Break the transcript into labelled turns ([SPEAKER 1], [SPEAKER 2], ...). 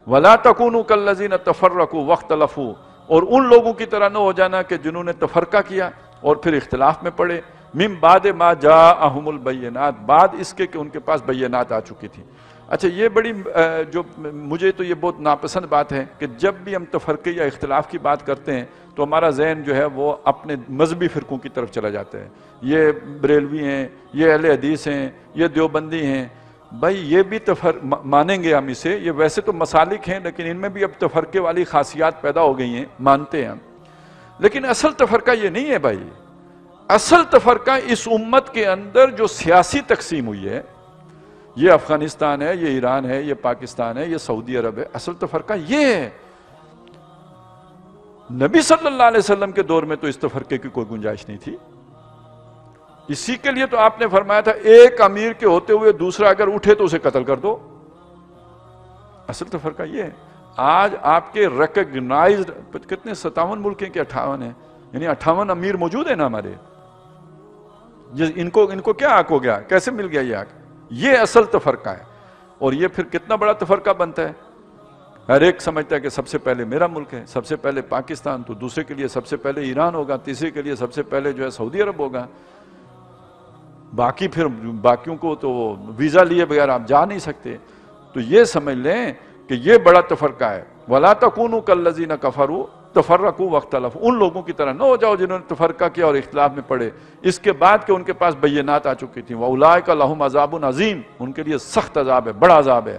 [SPEAKER 1] وَلَا تَكُونُوا كَالَّذِينَ تَفَرَّقُوا وَاخْتَلَفُوا، اور ان لوگوں کی طرح نہ ہو جانا کہ جنہوں نے تفرقہ کیا اور پھر اختلاف میں پڑے، مِن بَعْدِ مَا جَاءَهُمُ الْبَيِّنَاتُ، بعد اس کے کہ ان کے پاس بینات آ چکی تھی۔ اچھا یہ بڑی جو مجھے تو یہ بہت ناپسند بات ہے کہ جب بھی ہم تفرقے یا اختلاف کی بات کرتے ہیں تو ہمارا ذہن جو ہے وہ اپنے مذہبی فرقوں کی طرف چلا جاتا ہے، یہ بریلوی ہیں، یہ اہل حدیث ہیں، یہ دیوبندی ہیں۔ بھائی یہ بھی مانیں گے ہم اسے، یہ ویسے تو مسالک ہیں لیکن ان میں بھی اب تفرقے والی خاصیات پیدا ہو گئی ہیں، مانتے ہیں ہم، لیکن اصل تفرقہ یہ نہیں ہے بھائی۔ اصل تفرقہ اس امت کے اندر جو سیاسی تقسیم ہوئی ہے، یہ افغانستان ہے، یہ ایران ہے، یہ پاکستان ہے، یہ سعودی عرب ہے، اصل تفرقہ یہ ہے۔ نبی صلی اللہ علیہ وسلم کے دور میں تو اس تفرقے کی کوئی گنجائش نہیں تھی، اسی کے لیے تو آپ نے فرمایا تھا ایک امیر کے ہوتے ہوئے دوسرا اگر اٹھے تو اسے قتل کر دو۔ اصل تفرقہ یہ ہے۔ آج آپ کے ریکگنائزڈ کتنے 57 ملک ہیں کہ 58 ہیں، یعنی 58 امیر موجود ہیں نا ہمارے، ان کو کیا حق ہو گیا، کیسے مل گیا یہ حق؟ یہ اصل تفرقہ ہے، اور یہ پھر کتنا بڑا تفرقہ بنتا ہے۔ ہر ایک سمجھتا ہے کہ سب سے پہلے میرا ملک ہے، سب سے پہلے پاکستان، تو دوسرے کے لیے سب سے پہلے ایران ہوگا، تیسرے کے لیے سب سے پہلے جو ہے سعودی عرب ہوگا، باقی پھر باقیوں کو تو ویزا لیے بغیر آپ جا نہیں سکتے۔ تو یہ سمجھ لیں کہ یہ بڑا تفرقہ ہے۔ وَلَا تَكُونُوا كَالَّذِينَ كَفَرُوا تَفَرَّقُوا وَاخْتَلَفُوا، ان لوگوں کی طرح نہ ہو جاؤ جنہوں نے تفرقہ کیا اور اختلاف میں پڑے اس کے بعد کہ ان کے پاس بینات آ چکی تھیں۔ وَأُولَٰئِكَ لَهُمْ عَذَابٌ عَظِيمٌ، ان کے لیے سخت عذاب ہے، بڑا عذاب ہے۔